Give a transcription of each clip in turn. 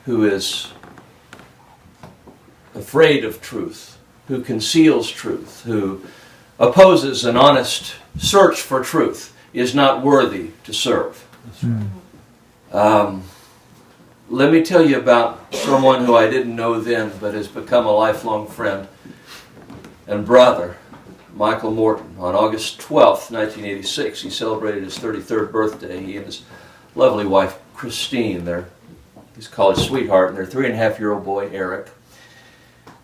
who is afraid of truth, who conceals truth, who opposes an honest search for truth, is not worthy to serve. Let me tell you about someone who I didn't know then, but has become a lifelong friend and brother, Michael Morton. On August 12th, 1986, he celebrated his 33rd birthday. He and his lovely wife, Christine, his college sweetheart, and their 3.5-year-old boy, Eric.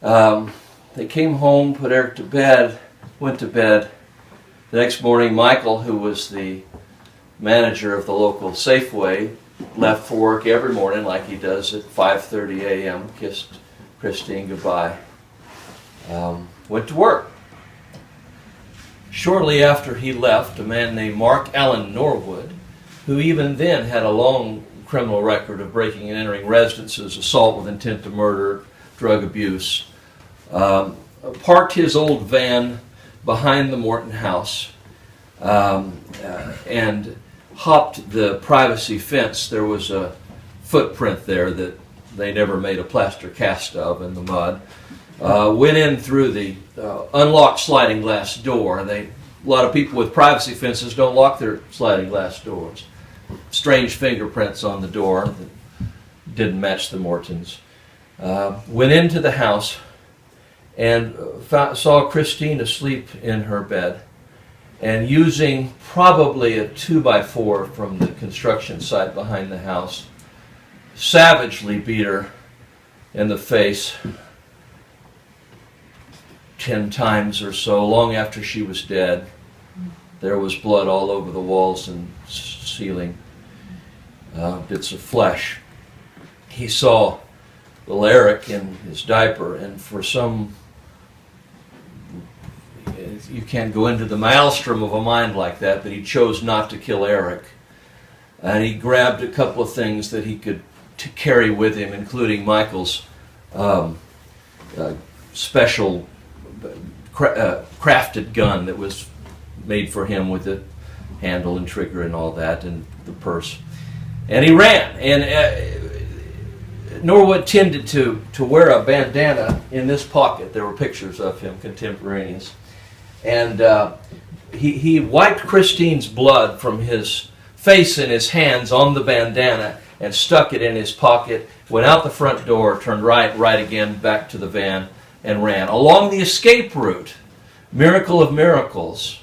They came home, put Eric to bed, went to bed. The next morning, Michael, who was the manager of the local Safeway, left for work every morning like he does at 5:30 a.m., kissed Christine goodbye, went to work. Shortly after he left, a man named Mark Allen Norwood, who even then had a long criminal record of breaking and entering residences, assault with intent to murder, drug abuse, parked his old van behind the Morton house and hopped the privacy fence. There was a footprint there that they never made a plaster cast of in the mud. Went in through the unlocked sliding glass door. A lot of people with privacy fences don't lock their sliding glass doors. Strange fingerprints on the door that didn't match the Mortons. Went into the house and saw Christine asleep in her bed, and using probably a 2x4 from the construction site behind the house, savagely beat her in the face 10 times or so. Long after she was dead, there was blood all over the walls and ceiling, bits of flesh. He saw little Eric in his diaper, and for some, you can't go into the maelstrom of a mind like that, but he chose not to kill Eric. And he grabbed a couple of things that he could carry with him, including Michael's special crafted gun that was made for him with the handle and trigger and all that, and the purse. And he ran. And Norwood tended to wear a bandana in this pocket. There were pictures of him, contemporaneous. And he wiped Christine's blood from his face and his hands on the bandana and stuck it in his pocket, went out the front door, turned right again, back to the van, and ran. Along the escape route, miracle of miracles,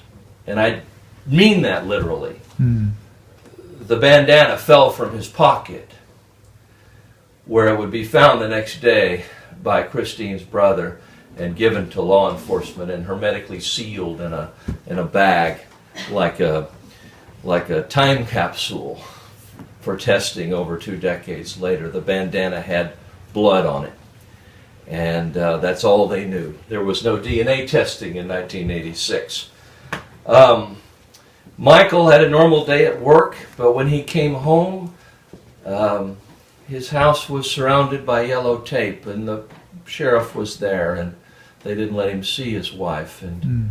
and I mean that literally, the bandana fell from his pocket, where it would be found the next day by Christine's brother and given to law enforcement and hermetically sealed in a bag like a time capsule for testing over 2 decades later. The bandana had blood on it, and that's all they knew. There was no DNA testing in 1986. Michael had a normal day at work, but when he came home, his house was surrounded by yellow tape, and the sheriff was there, and they didn't let him see his wife. And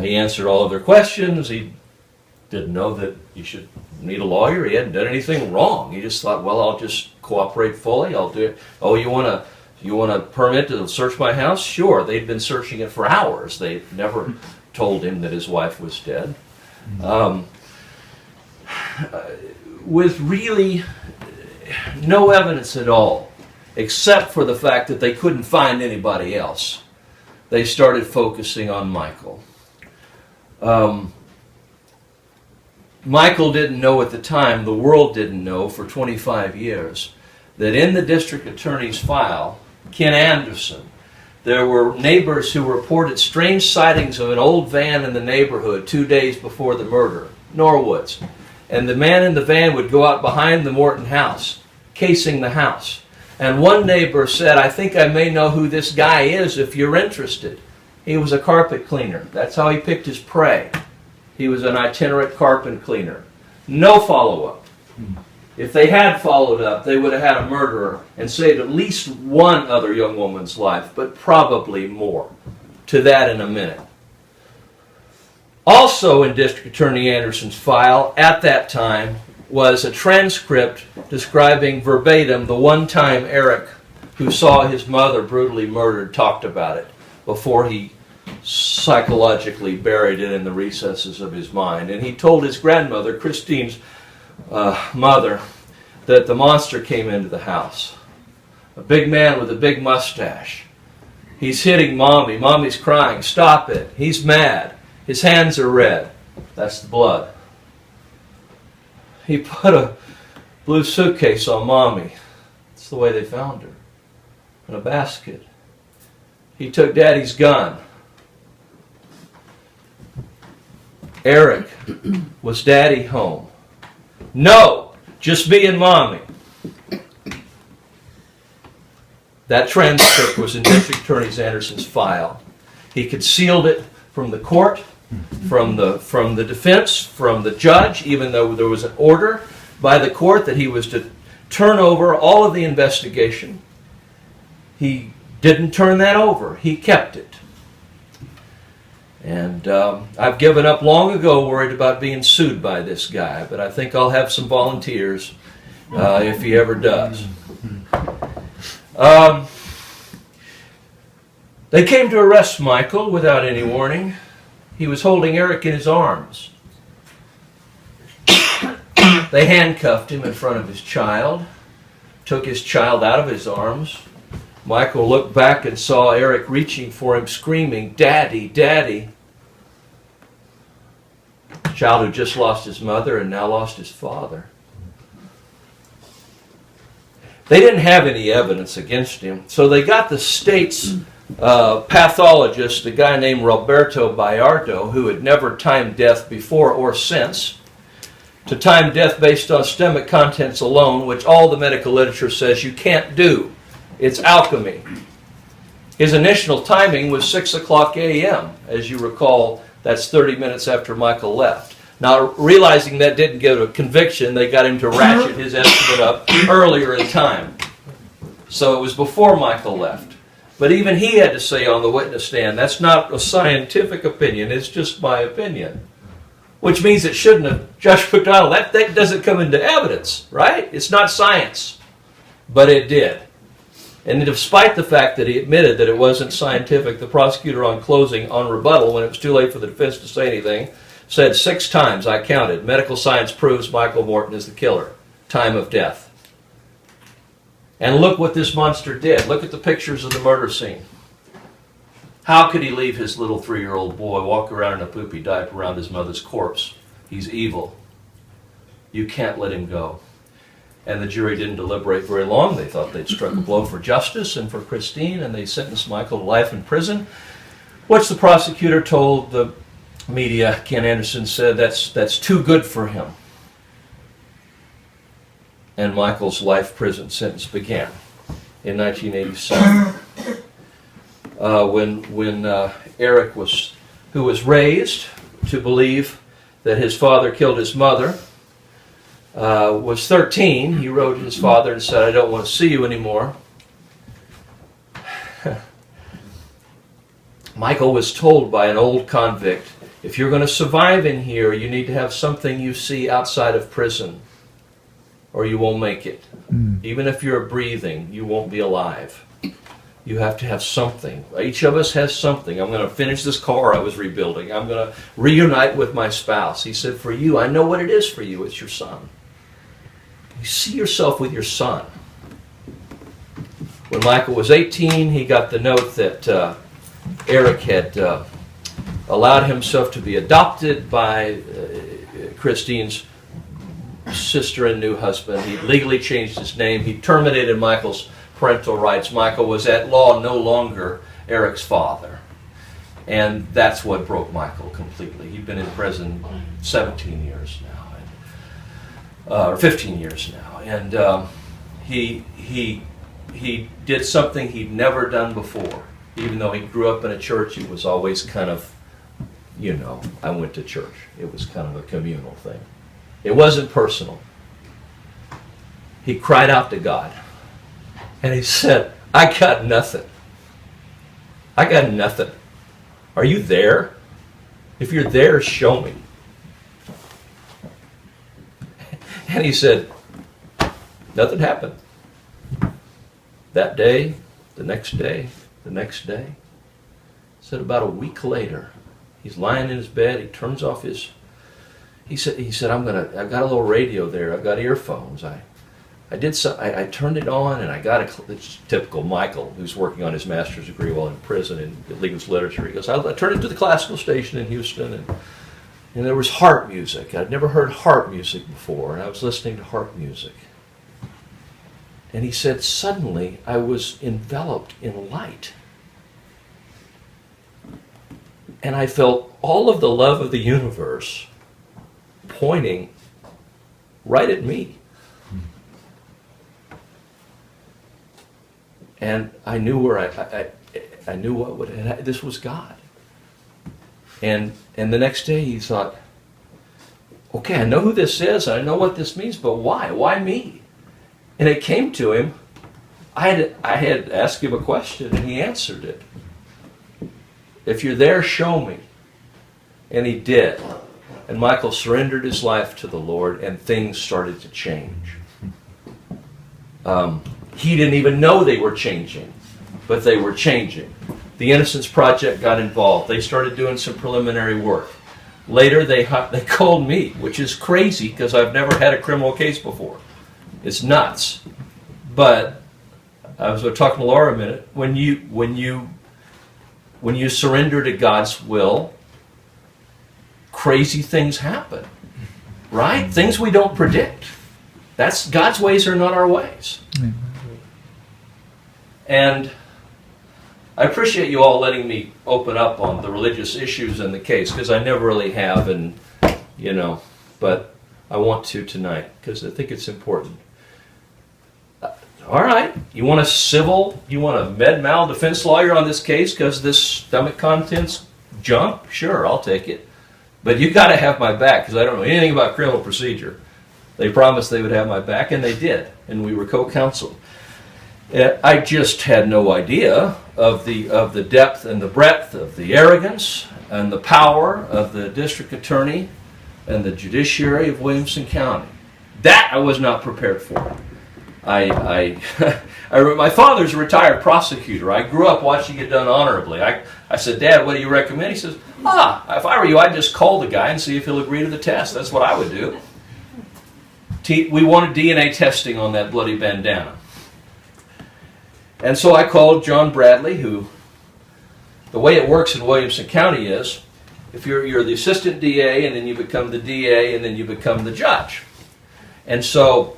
he answered all of their questions. He didn't know that you should need a lawyer. He hadn't done anything wrong. He just thought, well, I'll just cooperate fully. I'll do it. Oh, you want a permit to search my house? Sure. They'd been searching it for hours. They never told him that his wife was dead. With really no evidence at all, except for the fact that they couldn't find anybody else, they started focusing on Michael. Michael didn't know at the time, the world didn't know for 25 years, that in the district attorney's file, Ken Anderson, there were neighbors who reported strange sightings of an old van in the neighborhood 2 days before the murder, Norwood's. And the man in the van would go out behind the Morton house, casing the house. And one neighbor said, I think I may know who this guy is if you're interested. He was a carpet cleaner. That's how he picked his prey. He was an itinerant carpet cleaner. No follow-up. If they had followed up, they would have had a murderer and saved at least one other young woman's life, but probably more. To that in a minute. Also in District Attorney Anderson's file at that time was a transcript describing verbatim the one time Eric, who saw his mother brutally murdered, talked about it before he psychologically buried it in the recesses of his mind. And he told his grandmother, Christine's mother, that the monster came into the house. A big man with a big mustache. He's hitting Mommy. Mommy's crying. Stop it. He's mad. His hands are red. That's the blood. He put a blue suitcase on Mommy. That's the way they found her. In a basket. He took Daddy's gun. Eric, was Daddy home? No, just me and Mommy. That transcript was in District Attorney Anderson's file. He concealed it from the court, from the defense, from the judge, even though there was an order by the court that he was to turn over all of the investigation. He didn't turn that over. He kept it. And I've given up long ago, worried about being sued by this guy, but I think I'll have some volunteers if he ever does. They came to arrest Michael without any warning. He was holding Eric in his arms. They handcuffed him in front of his child, took his child out of his arms. Michael looked back and saw Eric reaching for him, screaming, "Daddy, Daddy." A child who just lost his mother and now lost his father. They didn't have any evidence against him, so they got the state's pathologist, a guy named Roberto Bayardo, who had never timed death before or since, to time death based on stomach contents alone, which all the medical literature says you can't do. It's alchemy. His initial timing was 6 o'clock a.m. As you recall, that's 30 minutes after Michael left. Now, realizing that didn't give a conviction, they got him to ratchet his estimate up earlier in time. So it was before Michael left. But even he had to say on the witness stand, that's not a scientific opinion, it's just my opinion. Which means it shouldn't have, Judge McDonald, that doesn't come into evidence, right? It's not science. But it did. And despite the fact that he admitted that it wasn't scientific, the prosecutor on closing, on rebuttal, when it was too late for the defense to say anything, said 6 times, I counted, medical science proves Michael Morton is the killer. Time of death. And look what this monster did. Look at the pictures of the murder scene. How could he leave his little 3-year-old boy walk around in a poopy diaper around his mother's corpse? He's evil. You can't let him go. And the jury didn't deliberate very long. They thought they'd struck a blow for justice and for Christine, and they sentenced Michael to life in prison, which the prosecutor told the media, Ken Anderson said, that's too good for him. And Michael's life prison sentence began in 1987. When Eric who was raised to believe that his father killed his mother, was 13, he wrote his father and said, I don't want to see you anymore. Michael was told by an old convict, if you're going to survive in here, you need to have something you see outside of prison, or you won't make it. Even if you're breathing, you won't be alive. You have to have something. Each of us has something. I'm going to finish this car I was rebuilding. I'm going to reunite with my spouse. He said, for you, I know what it is for you. It's your son. You see yourself with your son. When Michael was 18, he got the note that Eric had allowed himself to be adopted by Christine's sister and new husband. He legally changed his name. He terminated Michael's parental rights. Michael was at law no longer Eric's father. And that's what broke Michael completely. He'd been in prison 17 years now, or 15 years now. And he did something he'd never done before. Even though he grew up in a church, it was always kind of, I went to church. It was kind of a communal thing. It wasn't personal. He cried out to God. And he said, I got nothing. I got nothing. Are you there? If you're there, show me. And he said, nothing happened. That day, the next day, the next day. Said about a week later, he's lying in his bed, he turns off his, he said, I've got a little radio there, I've got earphones. I turned it on and I got it's typical Michael, who's working on his master's degree while in prison in Lincoln's literature. He goes, I turned it to the classical station in Houston and there was harp music. I'd never heard harp music before, and I was listening to harp music. And he said, suddenly I was enveloped in light. And I felt all of the love of the universe pointing right at me. And I knew where I knew what would, and this was God. And the next day he thought, okay, I know who this is, I know what this means, but why? Why me? And it came to him. I had asked him a question, and he answered it. If you're there, show me. And he did. And Michael surrendered his life to the Lord, and things started to change. He didn't even know they were changing, but they were changing. The Innocence Project got involved. They started doing some preliminary work. Later, they called me, which is crazy because I've never had a criminal case before. It's nuts. But I was talking to Laura a minute. When you surrender to God's will, crazy things happen, right? Things we don't predict. That's God's ways are not our ways. And I appreciate you all letting me open up on the religious issues in the case, because I never really have, and but I want to tonight because I think it's important. All right, you want a med mal defense lawyer on this case because this stomach contents junk? Sure, I'll take it. But you got to have my back because I don't know anything about criminal procedure. They promised they would have my back, and they did, and we were co-counseled. I just had no idea of the depth and the breadth of the arrogance and the power of the district attorney and the judiciary of Williamson County. That I was not prepared for. My father's a retired prosecutor. I grew up watching it done honorably. I said, Dad, what do you recommend? He says, if I were you, I'd just call the guy and see if he'll agree to the test. That's what I would do. We wanted DNA testing on that bloody bandana. And so I called John Bradley, who, the way it works in Williamson County is, if you're the assistant DA, and then you become the DA, and then you become the judge. And so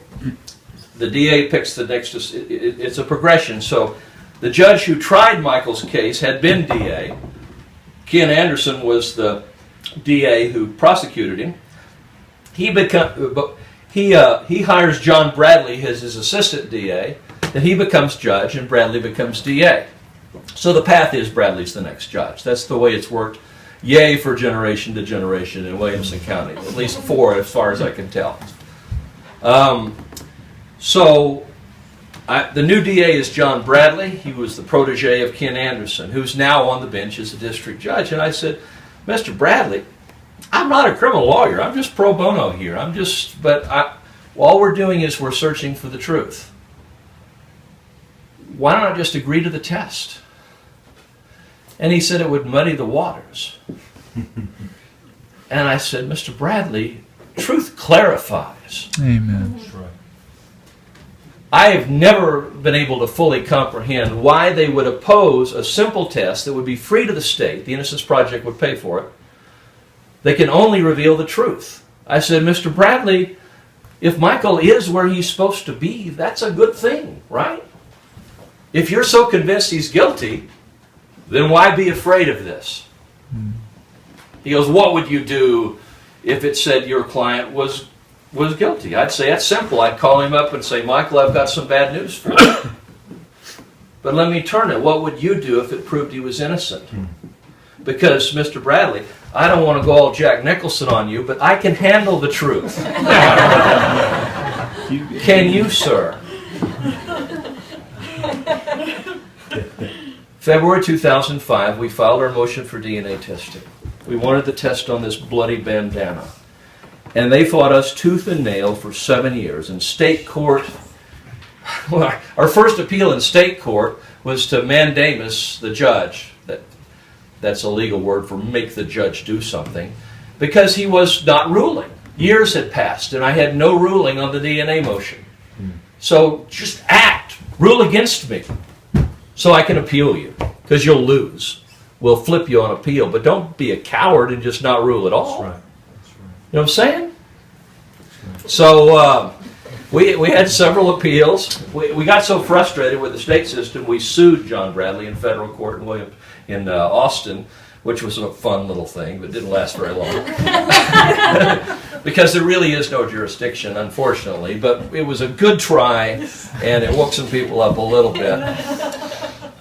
the DA picks the next, it's a progression. So the judge who tried Michael's case had been DA. Ken Anderson was the DA who prosecuted him. He hires John Bradley as his assistant DA. Then he becomes judge and Bradley becomes DA. So the path is Bradley's the next judge. That's the way it's worked. Yay for generation to generation in Williamson County. At least 4 as far as I can tell. The new DA is John Bradley. He was the protege of Ken Anderson, who's now on the bench as a district judge. And I said, Mr. Bradley, I'm not a criminal lawyer. I'm just pro bono here. All we're doing is we're searching for the truth. Why don't I just agree to the test? And he said it would muddy the waters. And I said, Mr. Bradley, truth clarifies. Amen. That's right. I have never been able to fully comprehend why they would oppose a simple test that would be free to the state. The Innocence Project would pay for it. They can only reveal the truth. I said, Mr. Bradley, if Michael is where he's supposed to be, that's a good thing, right? If you're so convinced he's guilty, then why be afraid of this? He goes, what would you do if it said your client was guilty? I'd say, that's simple. I'd call him up and say, Michael, I've got some bad news for you. But let me turn it. What would you do if it proved he was innocent? Because, Mr. Bradley, I don't want to go all Jack Nicholson on you, but I can handle the truth. Can you, sir? February 2005, we filed our motion for DNA testing. We wanted the test on this bloody bandana. And they fought us tooth and nail for 7 years. In state court, well, our first appeal in state court was to mandamus the judge. That's a legal word for make the judge do something, because he was not ruling. Years had passed, and I had no ruling on the DNA motion. So just act. Rule against me so I can appeal you, because you'll lose. We'll flip you on appeal, but don't be a coward and just not rule at all. That's right. That's right. You know what I'm saying? So we had several appeals. We got so frustrated with the state system, we sued John Bradley in federal court in Austin, which was a fun little thing, but didn't last very long. Because there really is no jurisdiction, unfortunately. But it was a good try, and it woke some people up a little bit.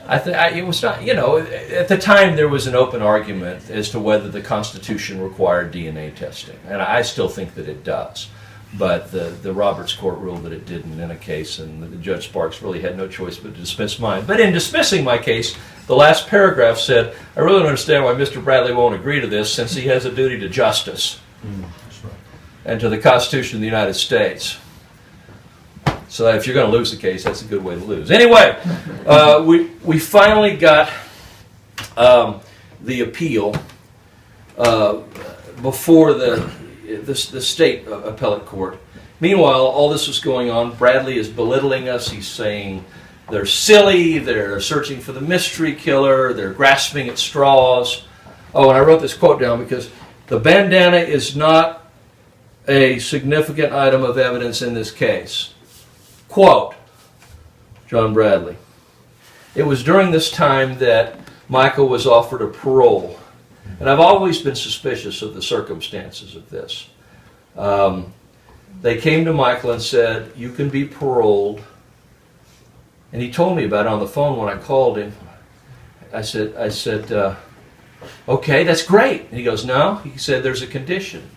It was not, at the time there was an open argument as to whether the Constitution required DNA testing, and I still think that it does. But the Roberts Court ruled that it didn't in a case, and Judge Sparks really had no choice but to dismiss mine. But in dismissing my case, the last paragraph said, I really don't understand why Mr. Bradley won't agree to this, since he has a duty to justice That's right. and to the Constitution of the United States. So if you're going to lose the case, that's a good way to lose. Anyway, we finally got the appeal before the state appellate court. Meanwhile, all this was going on. Bradley is belittling us. He's saying they're silly, they're searching for the mystery killer, they're grasping at straws. Oh, and I wrote this quote down because the bandana is not a significant item of evidence in this case. Quote, John Bradley, it was during this time that Michael was offered a parole. And I've always been suspicious of the circumstances of this. They came to Michael and said, you can be paroled. And he told me about it on the phone when I called him. I said, okay, that's great. And he goes, no. He said, there's a condition.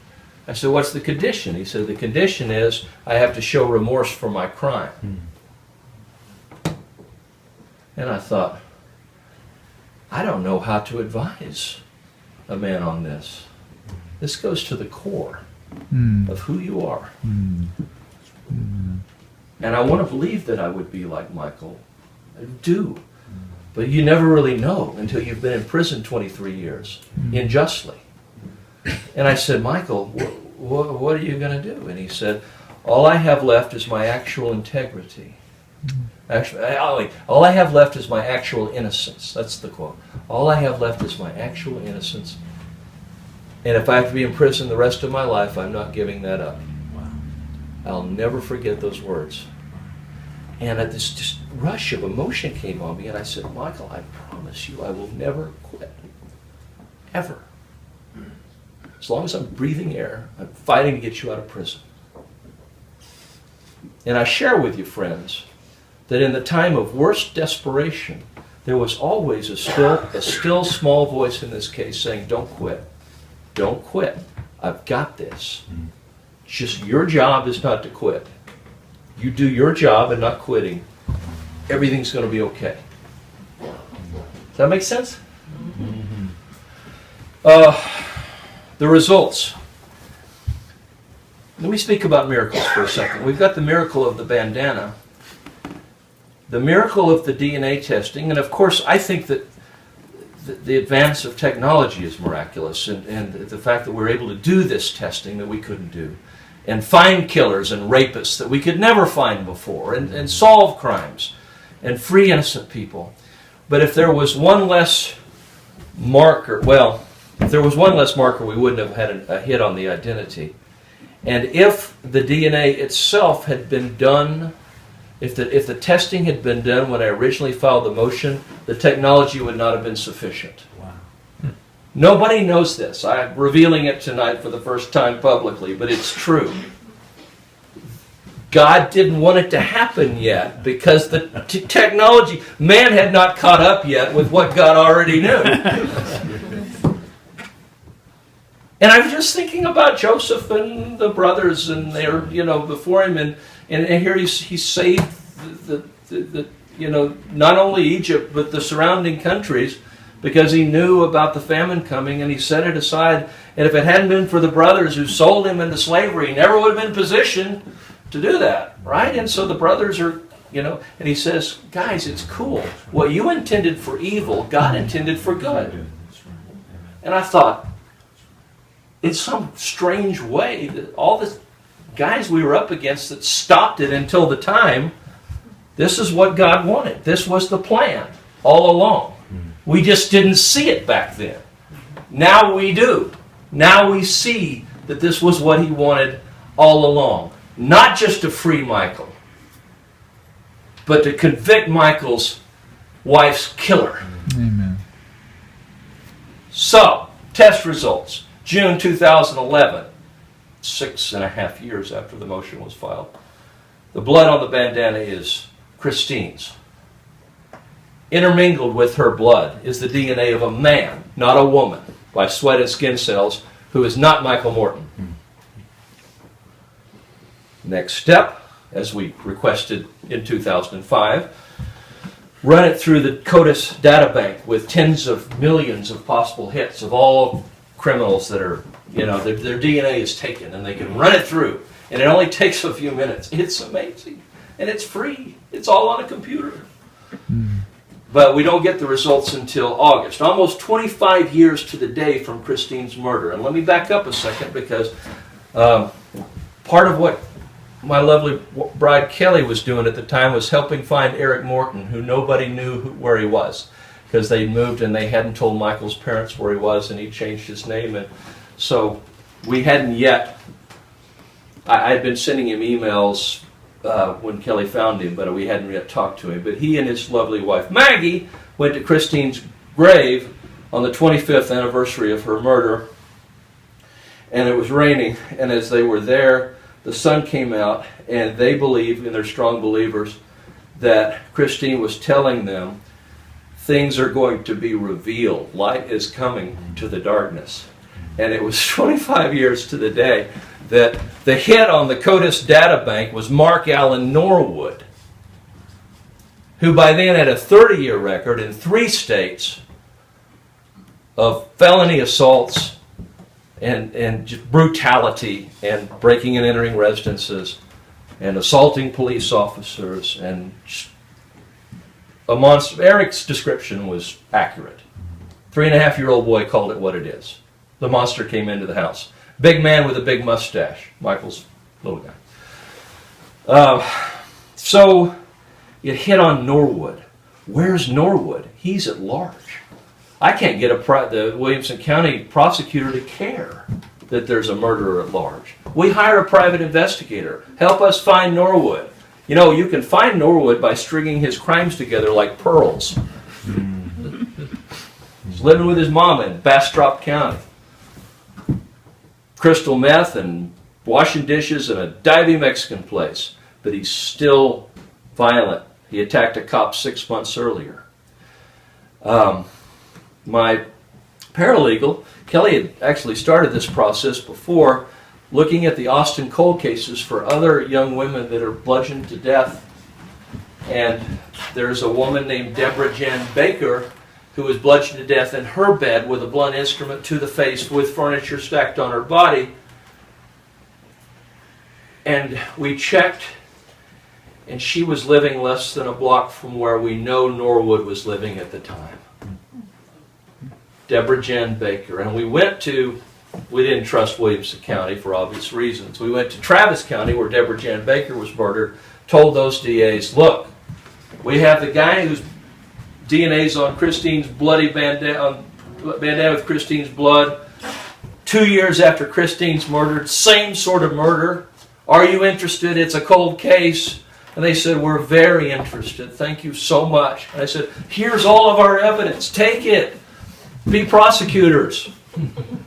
I said, what's the condition? He said, the condition is I have to show remorse for my crime. And I thought, I don't know how to advise a man on this. This goes to the core of who you are. And I want to believe that I would be like Michael. I do. But you never really know until you've been in prison 23 years, unjustly. And I said, Michael, what are you going to do? And he said, all I have left is my actual integrity. Actually, all I have left is my actual innocence. That's the quote. All I have left is my actual innocence. And if I have to be in prison the rest of my life, I'm not giving that up. Wow. I'll never forget those words. And this just rush of emotion came on me, and I said, Michael, I promise you I will never quit. Ever. As long as I'm breathing air, I'm fighting to get you out of prison. And I share with you, friends, that in the time of worst desperation, there was always a still small voice in this case saying, don't quit. Don't quit. I've got this. Just your job is not to quit. You do your job and not quitting. Everything's going to be okay. Does that make sense? The results. Let me speak about miracles for a second. We've got the miracle of the bandana, the miracle of the DNA testing, and of course I think that the advance of technology is miraculous, and the fact that we're able to do this testing that we couldn't do, and find killers and rapists that we could never find before, and solve crimes, and free innocent people. But if there was one less marker, if there was one less marker, we wouldn't have had a hit on the identity. And if the DNA itself had been done, if the testing had been done when I originally filed the motion, the technology would not have been sufficient. Wow. Nobody knows this. I'm revealing it tonight for the first time publicly, but it's true. God didn't want it to happen yet because the technology, man had not caught up yet with what God already knew. And I was just thinking about Joseph and the brothers, and they're, before him, and here he saved the not only Egypt but the surrounding countries because he knew about the famine coming, and he set it aside. And if it hadn't been for the brothers who sold him into slavery, he never would have been in position to do that, right? And so the brothers are, and he says, guys, it's cool. What you intended for evil, God intended for good. And I thought, in some strange way, that all the guys we were up against that stopped it until the time, this is what God wanted. This was the plan all along. We just didn't see it back then. Now we do. Now we see that this was what he wanted all along. Not just to free Michael, but to convict Michael's wife's killer. Amen. So, test results. June 2011, 6.5 years after the motion was filed. The blood on the bandana is Christine's. Intermingled with her blood is the DNA of a man, not a woman, by sweat and skin cells, who is not Michael Morton. Next step, as we requested in 2005, run it through the CODIS databank with tens of millions of possible hits of all criminals that are, their DNA is taken, and they can run it through. And it only takes a few minutes. It's amazing. And it's free. It's all on a computer. But we don't get the results until August. Almost 25 years to the day from Christine's murder. And let me back up a second, because part of what my lovely bride Kelly was doing at the time was helping find Eric Morton, who nobody knew where he was, because they moved and they hadn't told Michael's parents where he was, and he changed his name. And so we hadn't yet, I'd been sending him emails when Kelly found him, but we hadn't yet talked to him. But he and his lovely wife Maggie went to Christine's grave on the 25th anniversary of her murder, and it was raining, and as they were there, the sun came out, and they believe, and they're strong believers, that Christine was telling them things are going to be revealed. Light is coming to the darkness. And it was 25 years to the day that the hit on the CODIS databank was Mark Allen Norwood, who by then had a 30-year record in 3 states of felony assaults and just brutality and breaking and entering residences and assaulting police officers and a monster. Eric's description was accurate. 3.5-year-old boy called it what it is. The monster came into the house. Big man with a big mustache. Michael's little guy. So it hit on Norwood. Where's Norwood? He's at large. I can't get the Williamson County prosecutor to care that there's a murderer at large. We hire a private investigator. Help us find Norwood. You can find Norwood by stringing his crimes together like pearls. He's living with his mama in Bastrop County. Crystal meth and washing dishes in a divey Mexican place. But he's still violent. He attacked a cop 6 months earlier. My paralegal, Kelly, had actually started this process before, looking at the Austin cold cases for other young women that are bludgeoned to death. And there's a woman named Deborah Jan Baker who was bludgeoned to death in her bed with a blunt instrument to the face with furniture stacked on her body. And we checked, and she was living less than a block from where we know Norwood was living at the time. Deborah Jan Baker. And we didn't trust Williamson County for obvious reasons. We went to Travis County, where Deborah Jan Baker was murdered, told those DAs, look, we have the guy whose DNA's on Christine's bloody bandana with Christine's blood. 2 years after Christine's murdered, same sort of murder. Are you interested? It's a cold case. And they said, we're very interested. Thank you so much. And I said, here's all of our evidence. Take it. Be prosecutors.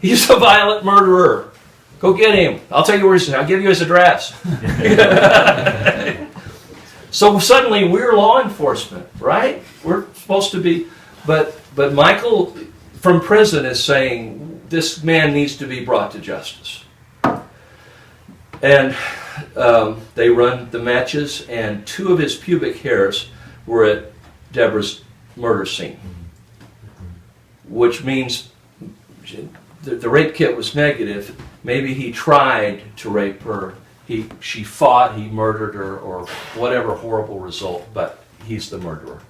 He's a violent murderer. Go get him. I'll tell you where he's. I'll give you his address. So suddenly we're law enforcement, right? We're supposed to be, but Michael from prison is saying this man needs to be brought to justice. And they run the matches, and 2 of his pubic hairs were at Deborah's murder scene. which means the rape kit was negative. Maybe he tried to rape her. She fought, he murdered her, or whatever horrible result, but he's the murderer.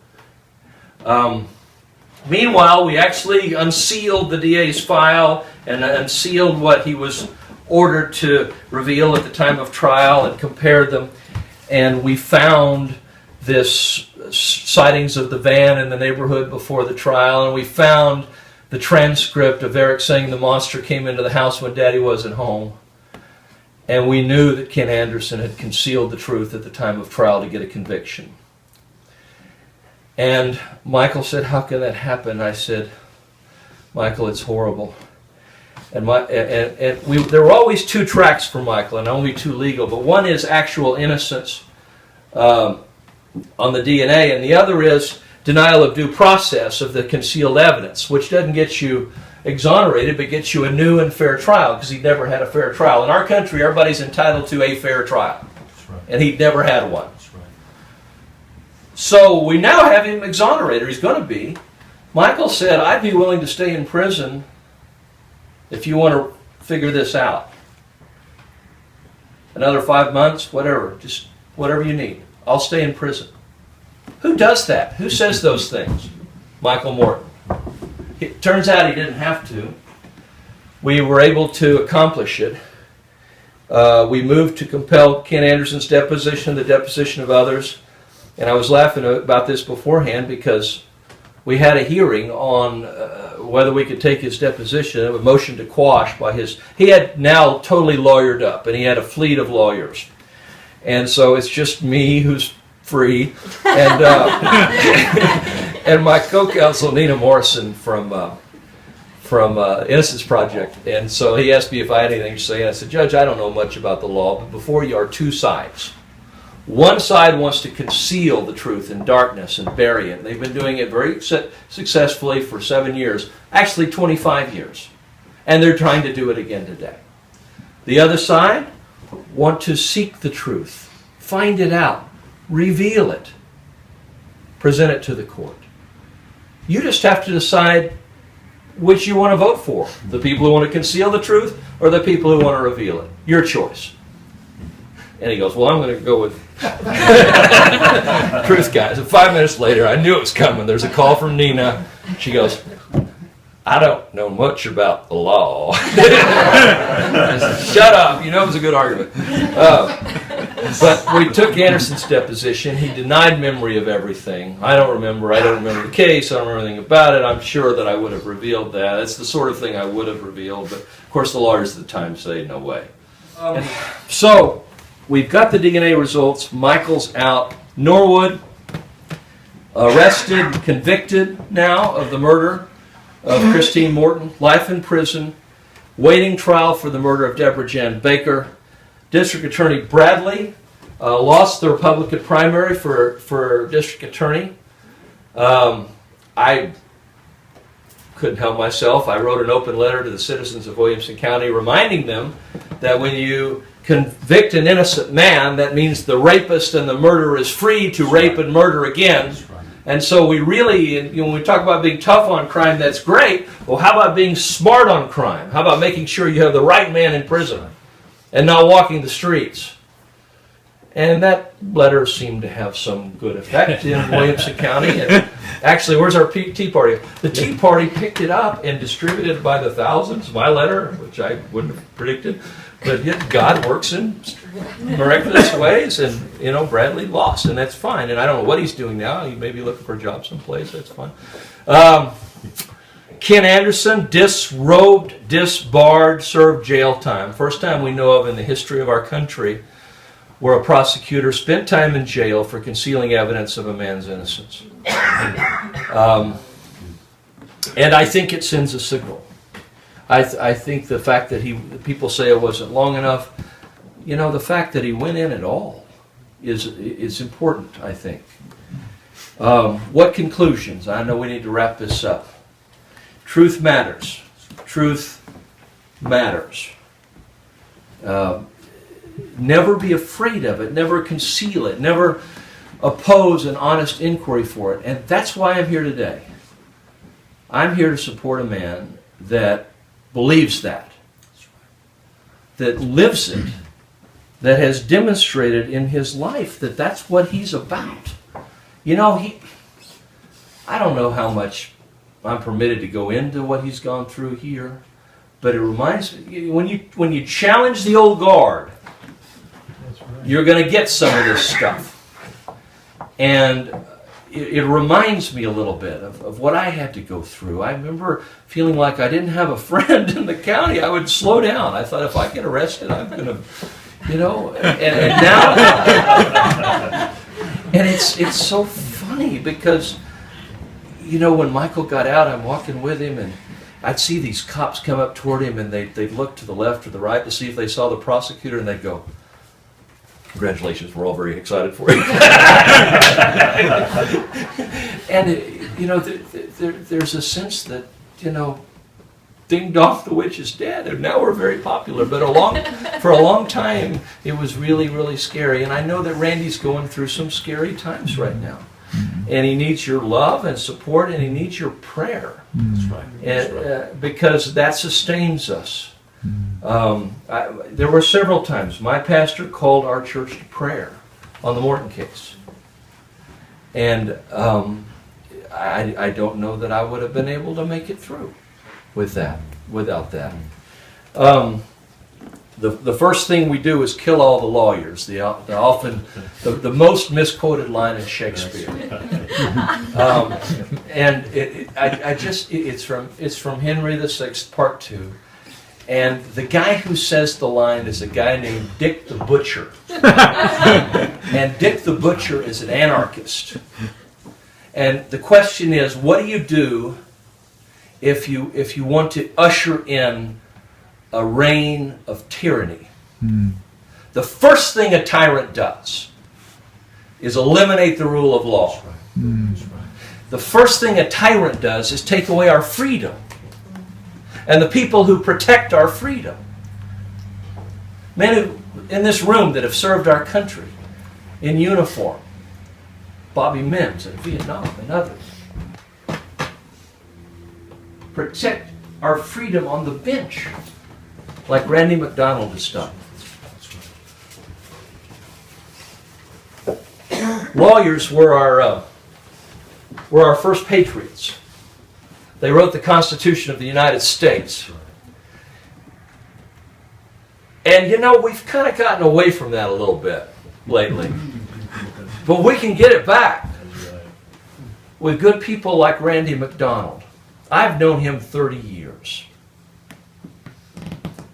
Meanwhile, we actually unsealed the DA's file and unsealed what he was ordered to reveal at the time of trial and compared them. And we found this sightings of the van in the neighborhood before the trial, and we found the transcript of Eric saying the monster came into the house when Daddy wasn't home. And we knew that Ken Anderson had concealed the truth at the time of trial to get a conviction. And Michael said, "How can that happen?" I said, "Michael, it's horrible." And there were always two tracks for Michael, and only two legal. But one is actual innocence on the DNA, and the other is denial of due process of the concealed evidence, which doesn't get you exonerated, but gets you a new and fair trial, because he never had a fair trial. In our country, everybody's entitled to a fair trial. That's right. And he'd never had one. That's right. So we now have him exonerated. He's going to be. Michael said, "I'd be willing to stay in prison if you want to figure this out. Another 5 months, whatever. Just whatever you need. I'll stay in prison." Who does that? Who says those things? Michael Morton. It turns out he didn't have to. We were able to accomplish it. We moved to compel Ken Anderson's deposition, the deposition of others. And I was laughing about this beforehand because we had a hearing on whether we could take his deposition, a motion to quash by his... He had now totally lawyered up, and he had a fleet of lawyers. And so it's just me who's free, and and my co-counsel Nina Morrison from Innocence Project. And so he asked me if I had anything to say, and I said, "Judge, I don't know much about the law, but before you are two sides. One side wants to conceal the truth in darkness and bury it. They've been doing it very successfully for 7 years, actually 25 years, and they're trying to do it again today. The other side want to seek the truth, find it out, reveal it, present it to the court. You just have to decide which you want to vote for. The people who want to conceal the truth or the people who want to reveal it. Your choice." And he goes, "Well, I'm going to go with truth, guys." And 5 minutes later, I knew it was coming. There's a call from Nina. She goes, "I don't know much about the law." I said, "Shut up. You know it was a good argument." But we took Anderson's deposition. He denied memory of everything. I don't remember the case. I don't remember anything about it. I'm sure that I would have revealed that. It's the sort of thing I would have revealed. But, of course, the lawyers at the time say, "No way." So we've got the DNA results. Michael's out. Norwood, arrested, convicted now of the murder of Christine Morton. Life in prison. Waiting trial for the murder of Deborah Jan Baker. District Attorney Bradley lost the Republican primary for district attorney. I couldn't help myself. I wrote an open letter to the citizens of Williamson County reminding them that when you convict an innocent man, that means the rapist and the murderer is free to rape and murder again. And so we really, when we talk about being tough on crime, that's great. Well, how about being smart on crime? How about making sure you have the right man in prison and not walking the streets? And that letter seemed to have some good effect in Williamson County. And actually, where's our Tea Party? The Tea Party picked it up and distributed it by the thousands. My letter, which I wouldn't have predicted. But yet God works in miraculous ways. And, Bradley lost, and that's fine. And I don't know what he's doing now. He may be looking for a job someplace. That's fine. Ken Anderson, disrobed, disbarred, served jail time. First time we know of in the history of our country where a prosecutor spent time in jail for concealing evidence of a man's innocence. And I think it sends a signal. I think the fact that people say it wasn't long enough, the fact that he went in at all is important, I think. What conclusions? I know we need to wrap this up. Truth matters. Truth matters. Never be afraid of it. Never conceal it. Never oppose an honest inquiry for it. And that's why I'm here today. I'm here to support a man that believes that lives it, that has demonstrated in his life that that's what he's about. You know, I don't know how much I'm permitted to go into what he's gone through here, but it reminds me, when you challenge the old guard, you're going to get some of this stuff. And it reminds me a little bit of what I had to go through. I remember feeling like I didn't have a friend in the county. I would slow down. I thought, if I get arrested, I'm going to, and now, and it's so funny because, when Michael got out, I'm walking with him, and I'd see these cops come up toward him, and they'd look to the left or the right to see if they saw the prosecutor, and they'd go, "Congratulations, we're all very excited for you." And, there's a sense that, ding dong, the witch is dead, and now we're very popular. But for a long time, it was really, really scary. And I know that Randy's going through some scary times right now. And he needs your love and support, and he needs your prayer. That's right. And, because that sustains us. There were several times my pastor called our church to prayer on the Morton case. And I don't know that I would have been able to make it through without that. The first thing we do is kill all the lawyers. The most misquoted line in Shakespeare. And it's from Henry VI, Part 2. And the guy who says the line is a guy named Dick the Butcher. And Dick the Butcher is an anarchist. And the question is, what do you do if you want to usher in a reign of tyranny? The first thing a tyrant does is eliminate the rule of law. That's right. That's right. The first thing a tyrant does is take away our freedom and the people who protect our freedom. Men in this room that have served our country in uniform, Bobby Mims in Vietnam and others, protect our freedom on the bench, like Randy McDonald has done. Lawyers were our first patriots. They wrote the Constitution of the United States. And we've kind of gotten away from that a little bit lately. But we can get it back with good people like Randy McDonald. I've known him 30 years.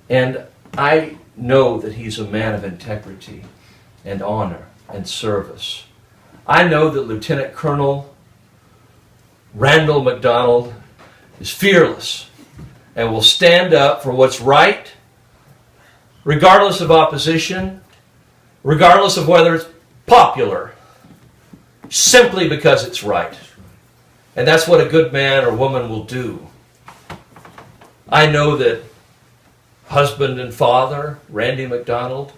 And I know that he's a man of integrity and honor and service. I know that Lieutenant Colonel Randall McDonald is fearless and will stand up for what's right, regardless of opposition, regardless of whether it's popular, simply because it's right. And that's what a good man or woman will do. I know that husband and father, Randy McDonald,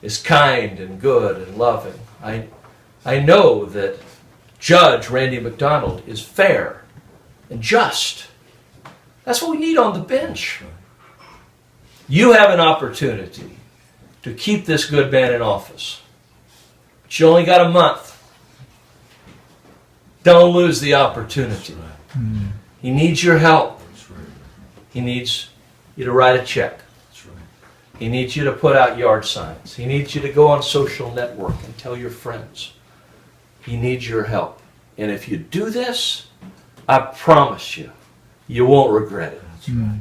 is kind and good and loving. I know that Judge Randy McDonald is fair and just. That's what we need on the bench. You have an opportunity to keep this good man in office. But you only got a month. Don't lose the opportunity. He needs your help. He needs you to write a check. He needs you to put out yard signs. He needs you to go on social network and tell your friends. He needs your help. And if you do this, I promise you, you won't regret it. That's right.